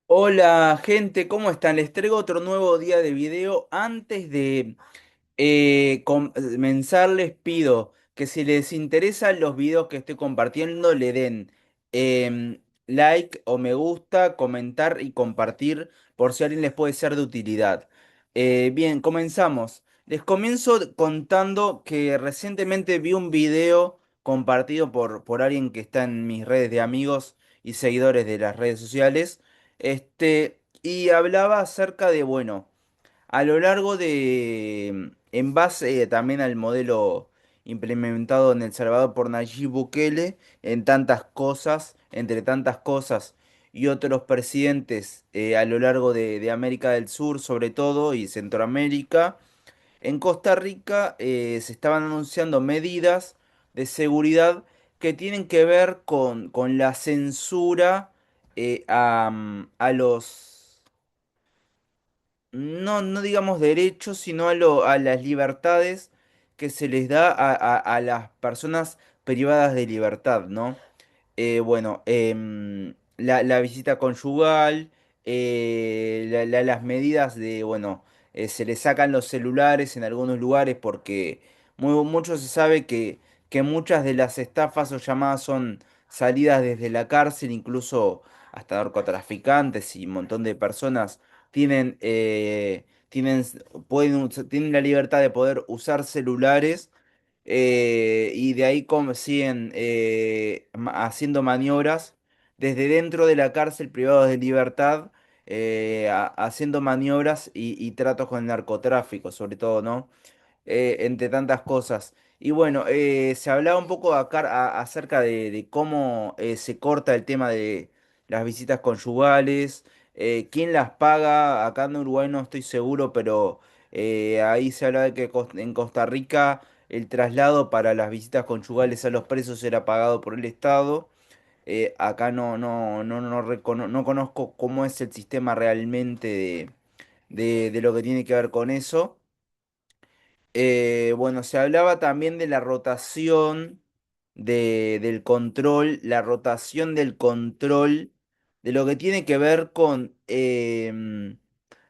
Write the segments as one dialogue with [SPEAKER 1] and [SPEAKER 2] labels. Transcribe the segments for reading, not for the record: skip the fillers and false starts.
[SPEAKER 1] Hola gente, ¿cómo están? Les traigo otro nuevo día de video. Antes de comenzar, les pido que si les interesan los videos que estoy compartiendo, le den like o me gusta, comentar y compartir por si a alguien les puede ser de utilidad. Bien, comenzamos. Les comienzo contando que recientemente vi un video compartido por alguien que está en mis redes de amigos y seguidores de las redes sociales. Y hablaba acerca de, bueno, a lo largo de, en base también al modelo implementado en El Salvador por Nayib Bukele, en tantas cosas, entre tantas cosas, y otros presidentes a lo largo de América del Sur, sobre todo, y Centroamérica, en Costa Rica se estaban anunciando medidas de seguridad que tienen que ver con la censura a los no digamos derechos, sino a las libertades que se les da a las personas privadas de libertad, ¿no? Bueno, la visita conyugal, las medidas de, bueno, se les sacan los celulares en algunos lugares porque mucho se sabe que muchas de las estafas o llamadas son salidas desde la cárcel, incluso hasta narcotraficantes y un montón de personas tienen, tienen la libertad de poder usar celulares y de ahí siguen haciendo maniobras desde dentro de la cárcel privados de libertad, haciendo maniobras y tratos con el narcotráfico, sobre todo, ¿no? Entre tantas cosas. Y bueno, se hablaba un poco acerca de cómo se corta el tema de las visitas conyugales, quién las paga, acá en Uruguay no estoy seguro, pero ahí se habla de que en Costa Rica el traslado para las visitas conyugales a los presos era pagado por el Estado. Acá no conozco cómo es el sistema realmente de lo que tiene que ver con eso. Bueno, se hablaba también de la rotación del control, la rotación del control, de lo que tiene que ver con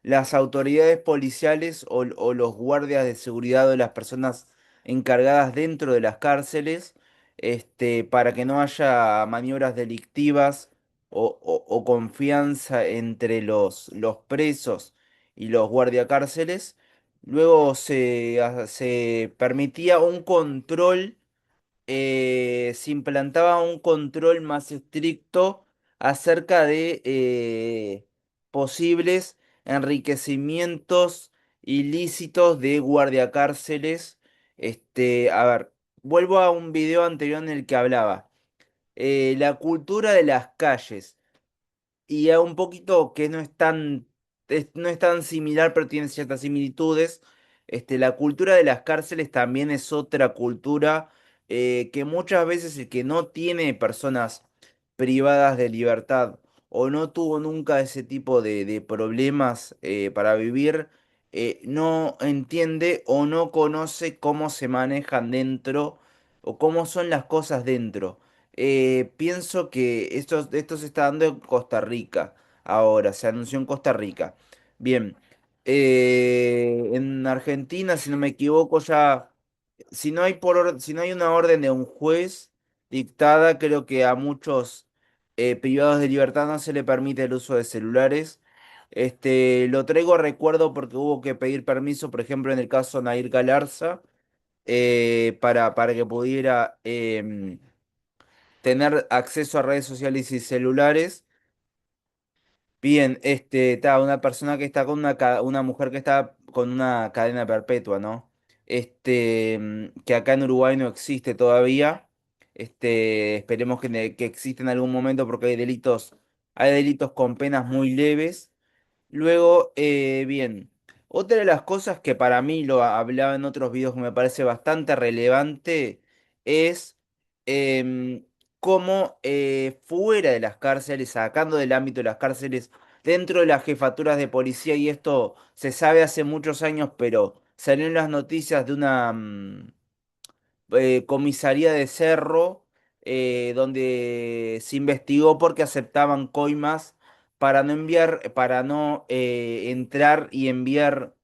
[SPEAKER 1] las autoridades policiales o los guardias de seguridad o las personas encargadas dentro de las cárceles, para que no haya maniobras delictivas o confianza entre los presos y los guardiacárceles. Luego se permitía un control, se implantaba un control más estricto acerca de posibles enriquecimientos ilícitos de guardiacárceles. A ver, vuelvo a un video anterior en el que hablaba. La cultura de las calles y a un poquito que no es tan similar, pero tiene ciertas similitudes. La cultura de las cárceles también es otra cultura que muchas veces el que no tiene personas privadas de libertad o no tuvo nunca ese tipo de problemas para vivir, no entiende o no conoce cómo se manejan dentro o cómo son las cosas dentro. Pienso que esto se está dando en Costa Rica. Ahora, se anunció en Costa Rica. Bien. En Argentina, si no me equivoco, ya, si no hay una orden de un juez dictada, creo que a muchos privados de libertad no se le permite el uso de celulares. Lo traigo a recuerdo porque hubo que pedir permiso, por ejemplo, en el caso Nair Galarza, para que pudiera tener acceso a redes sociales y celulares. Bien, una persona que está con una mujer que está con una cadena perpetua, ¿no? Que acá en Uruguay no existe todavía. Esperemos que exista en algún momento porque hay delitos con penas muy leves. Luego, bien, otra de las cosas que para mí lo hablaba en otros videos que me parece bastante relevante es em, cómo fuera de las cárceles, sacando del ámbito de las cárceles, dentro de las jefaturas de policía, y esto se sabe hace muchos años, pero salió en las noticias de una comisaría de Cerro, donde se investigó porque aceptaban coimas para no entrar y enviar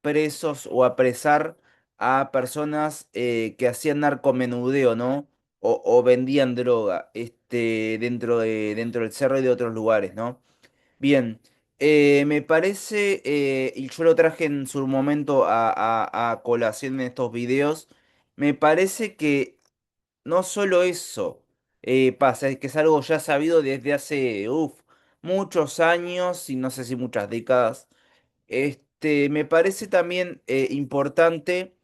[SPEAKER 1] presos o apresar a personas que hacían narcomenudeo, ¿no? O vendían droga, dentro del cerro y de otros lugares, ¿no? Bien, me parece, y yo lo traje en su momento a colación en estos videos, me parece que no solo eso pasa, es que es algo ya sabido desde hace, muchos años, y no sé si muchas décadas. Me parece también importante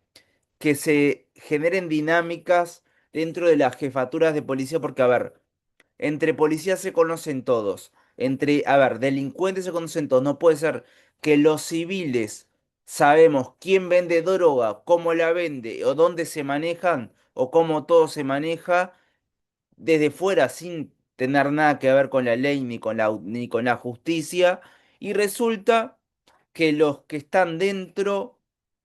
[SPEAKER 1] que se generen dinámicas dentro de las jefaturas de policía, porque, a ver, entre policías se conocen todos. A ver, delincuentes se conocen todos. No puede ser que los civiles sabemos quién vende droga, cómo la vende, o dónde se manejan, o cómo todo se maneja desde fuera sin tener nada que ver con la ley ni con la justicia. Y resulta que los que están dentro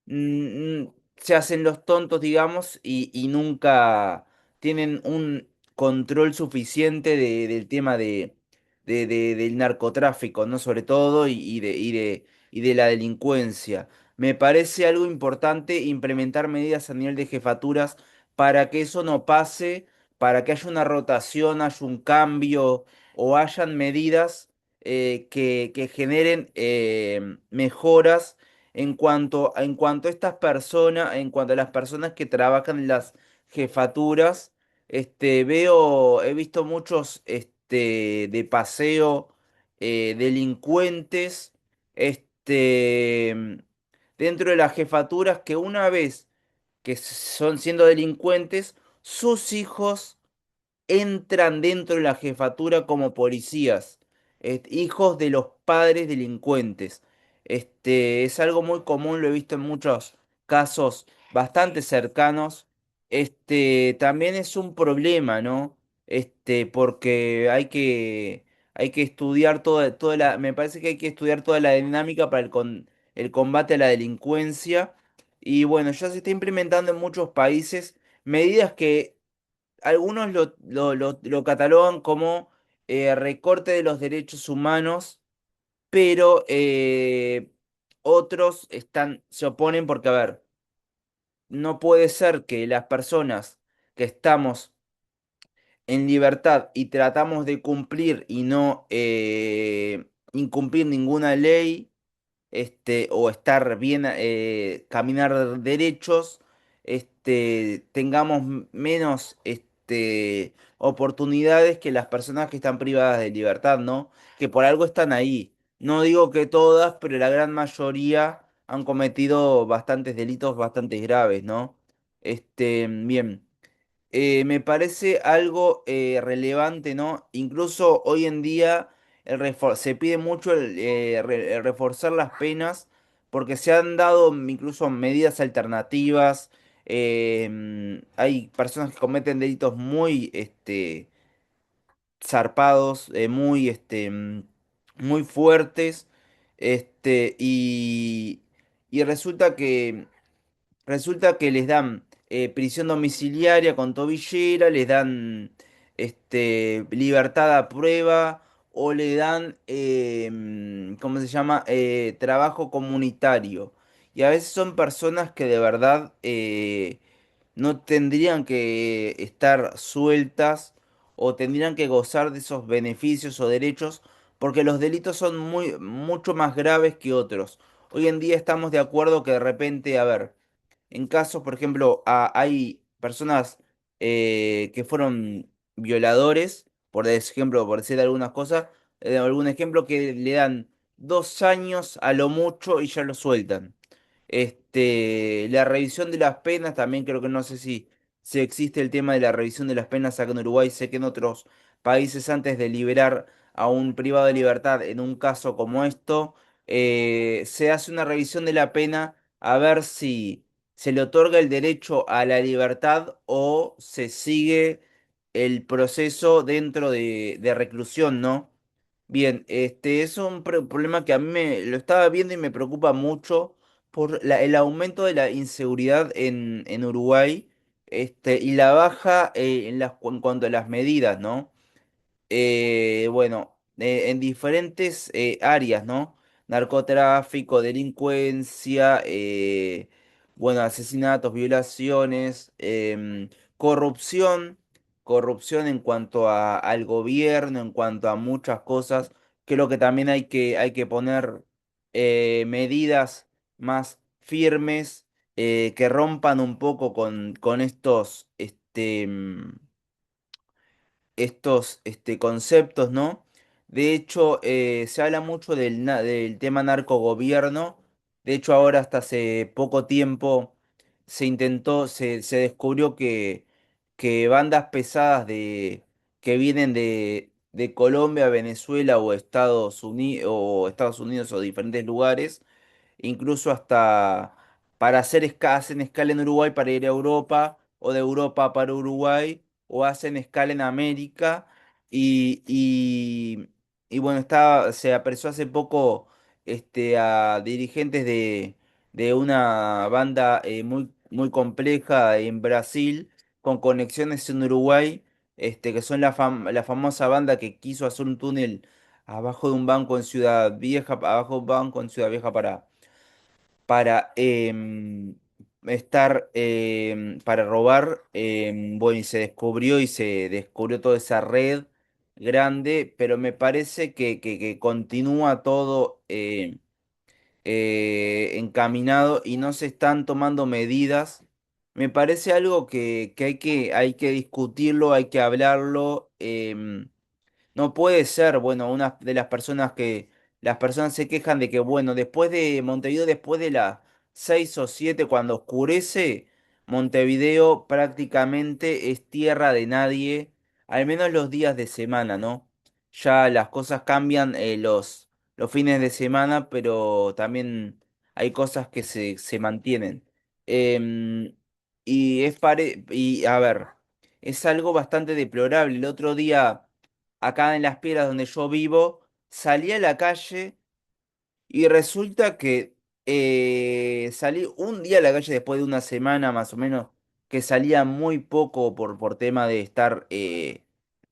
[SPEAKER 1] se hacen los tontos, digamos, y nunca tienen un control suficiente del tema del narcotráfico, ¿no? Sobre todo, y de la delincuencia. Me parece algo importante implementar medidas a nivel de jefaturas para que eso no pase, para que haya una rotación, haya un cambio o hayan medidas que generen mejoras en cuanto a estas personas, en cuanto a las personas que trabajan en las jefaturas. He visto muchos de paseo delincuentes dentro de las jefaturas que una vez que son siendo delincuentes, sus hijos entran dentro de la jefatura como policías, hijos de los padres delincuentes. Es algo muy común, lo he visto en muchos casos bastante cercanos. También es un problema, ¿no? Porque hay que estudiar me parece que hay que estudiar toda la dinámica para el combate a la delincuencia. Y bueno, ya se está implementando en muchos países medidas que algunos lo catalogan como recorte de los derechos humanos, pero otros se oponen porque, a ver, no puede ser que las personas que estamos en libertad y tratamos de cumplir y no incumplir ninguna ley, o estar bien, caminar derechos, tengamos menos, oportunidades que las personas que están privadas de libertad, ¿no? Que por algo están ahí. No digo que todas, pero la gran mayoría han cometido bastantes delitos bastante graves, ¿no? Bien. Me parece algo relevante, ¿no? Incluso hoy en día se pide mucho el reforzar las penas porque se han dado incluso medidas alternativas. Hay personas que cometen delitos muy zarpados, muy fuertes, y resulta que les dan prisión domiciliaria con tobillera, les dan libertad a prueba o le dan, ¿cómo se llama? Trabajo comunitario. Y a veces son personas que de verdad no tendrían que estar sueltas o tendrían que gozar de esos beneficios o derechos porque los delitos son mucho más graves que otros. Hoy en día estamos de acuerdo que de repente, a ver, en casos, por ejemplo, hay personas que fueron violadores, por decir algunas cosas, algún ejemplo que le dan 2 años a lo mucho y ya lo sueltan. La revisión de las penas, también creo que no sé si existe el tema de la revisión de las penas acá en Uruguay. Sé que en otros países antes de liberar a un privado de libertad en un caso como esto, se hace una revisión de la pena a ver si se le otorga el derecho a la libertad o se sigue el proceso dentro de reclusión, ¿no? Bien, este es un problema que a mí lo estaba viendo y me preocupa mucho por el aumento de la inseguridad en Uruguay, y la baja en cuanto a las medidas, ¿no? Bueno. en diferentes áreas, ¿no? Narcotráfico, delincuencia, bueno, asesinatos, violaciones, corrupción, corrupción en cuanto al gobierno, en cuanto a muchas cosas. Creo que también hay que poner medidas más firmes que rompan un poco con estos, estos conceptos, ¿no? De hecho, se habla mucho del tema narcogobierno. De hecho, ahora hasta hace poco tiempo se descubrió que bandas pesadas que vienen de Colombia, Venezuela o Estados Unidos o diferentes lugares, incluso hasta para hacen escala en Uruguay para ir a Europa, o de Europa para Uruguay, o hacen escala en América, y, y, y bueno, se apresó hace poco a dirigentes de una banda muy compleja en Brasil, con conexiones en Uruguay, que son la famosa banda que quiso hacer un túnel abajo de un banco en Ciudad Vieja, abajo de un banco en Ciudad Vieja para para robar. Bueno, y se descubrió toda esa red grande, pero me parece que continúa todo encaminado y no se están tomando medidas. Me parece algo que hay que discutirlo, hay que hablarlo. No puede ser, bueno, una de las personas que las personas se quejan de que, bueno, después de Montevideo, después de las 6 o 7 cuando oscurece, Montevideo prácticamente es tierra de nadie, al menos los días de semana, ¿no? Ya las cosas cambian los fines de semana, pero también hay cosas que se mantienen. Em, y a ver, es algo bastante deplorable. El otro día acá en Las Piedras donde yo vivo, salí a la calle y resulta que salí un día a la calle después de una semana más o menos, que salía muy poco por tema de estar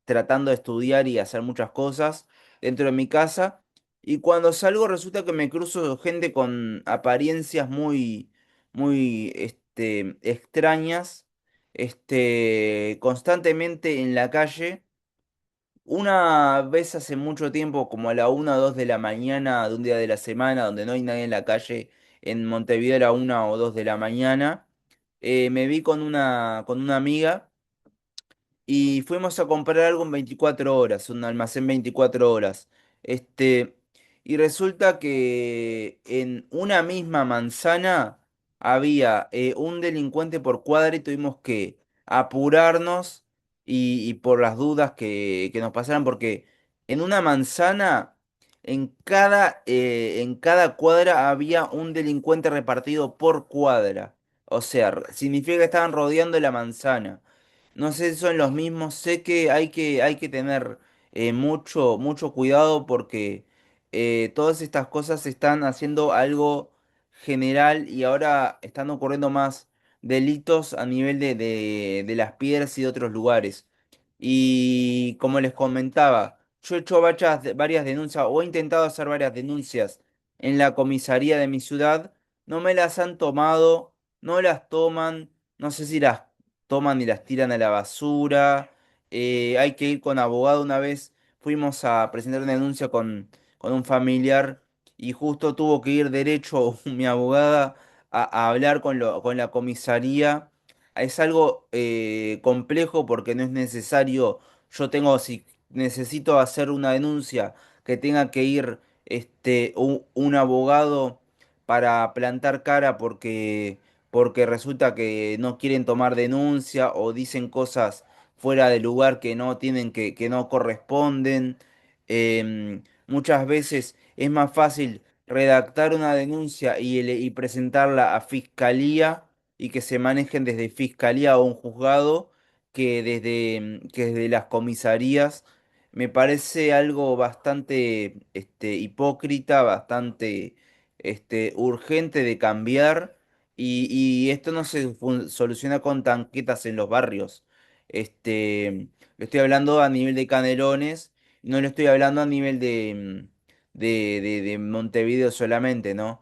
[SPEAKER 1] tratando de estudiar y hacer muchas cosas dentro de mi casa. Y cuando salgo resulta que me cruzo gente con apariencias muy extrañas, constantemente en la calle. Una vez hace mucho tiempo, como a la 1 o 2 de la mañana de un día de la semana, donde no hay nadie en la calle, en Montevideo a la 1 o 2 de la mañana, me vi con una amiga y fuimos a comprar algo en 24 horas, un almacén 24 horas. Este, y resulta que en una misma manzana había un delincuente por cuadra y tuvimos que apurarnos y por las dudas que nos pasaran, porque en una manzana, en cada cuadra había un delincuente repartido por cuadra. O sea, significa que estaban rodeando la manzana. No sé si son los mismos, sé que hay que tener mucho cuidado porque todas estas cosas se están haciendo algo general y ahora están ocurriendo más delitos a nivel de Las Piedras y de otros lugares. Y como les comentaba, yo he hecho varias denuncias o he intentado hacer varias denuncias en la comisaría de mi ciudad, no me las han tomado, no las toman, no sé si las toman y las tiran a la basura. Hay que ir con abogado. Una vez fuimos a presentar una denuncia con un familiar y justo tuvo que ir derecho mi abogada a hablar con la comisaría. Es algo complejo porque no es necesario. Si necesito hacer una denuncia que tenga que ir un abogado para plantar cara porque resulta que no quieren tomar denuncia o dicen cosas fuera de lugar que no tienen que no corresponden. Muchas veces es más fácil redactar una denuncia y presentarla a fiscalía y que se manejen desde fiscalía o un juzgado que desde las comisarías. Me parece algo bastante hipócrita, bastante urgente de cambiar y esto no se soluciona con tanquetas en los barrios. Lo estoy hablando a nivel de Canelones No le estoy hablando a nivel de Montevideo solamente, ¿no?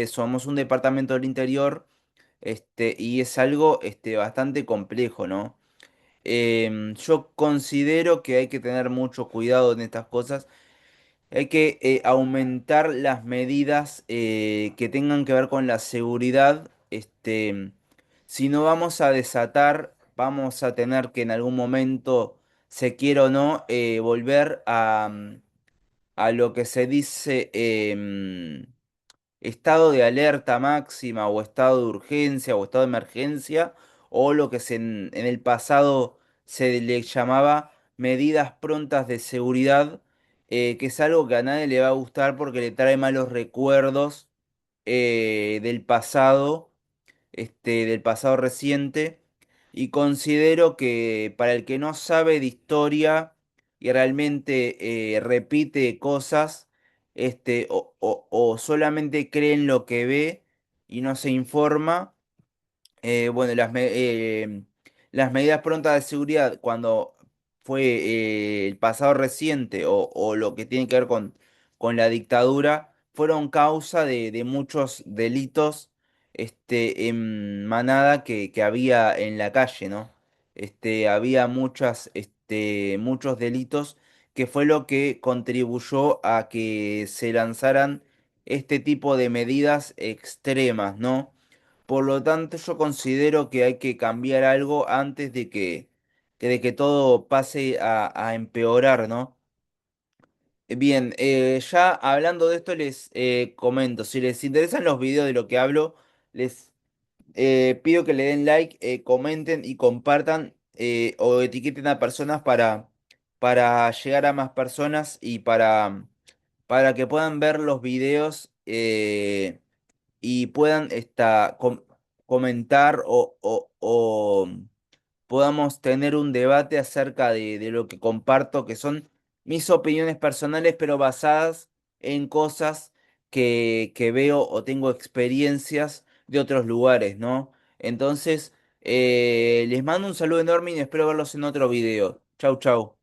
[SPEAKER 1] Somos un departamento del interior, y es algo, bastante complejo, ¿no? Yo considero que hay que tener mucho cuidado en estas cosas. Hay que aumentar las medidas que tengan que ver con la seguridad. Si no vamos a desatar, vamos a tener que en algún momento, se quiera o no, volver a lo que se dice estado de alerta máxima o estado de urgencia o estado de emergencia, o lo que en el pasado se le llamaba medidas prontas de seguridad, que es algo que a nadie le va a gustar porque le trae malos recuerdos del pasado reciente, y considero que para el que no sabe de historia y realmente repite cosas, o solamente cree en lo que ve y no se informa, bueno, las medidas prontas de seguridad cuando fue el pasado reciente, o lo que tiene que ver con la dictadura, fueron causa de muchos delitos, en manada que había en la calle, ¿no? Había muchos delitos, que fue lo que contribuyó a que se lanzaran este tipo de medidas extremas, ¿no? Por lo tanto, yo considero que hay que cambiar algo antes de que todo pase a empeorar, ¿no? Bien, ya hablando de esto, les comento, si les interesan los videos de lo que hablo, les pido que le den like, comenten y compartan, o etiqueten a personas para llegar a más personas, y para que puedan ver los videos, y puedan comentar, o podamos tener un debate acerca de lo que comparto, que son mis opiniones personales, pero basadas en cosas que veo o tengo experiencias de otros lugares, ¿no? Entonces, les mando un saludo enorme y espero verlos en otro video. Chau, chau.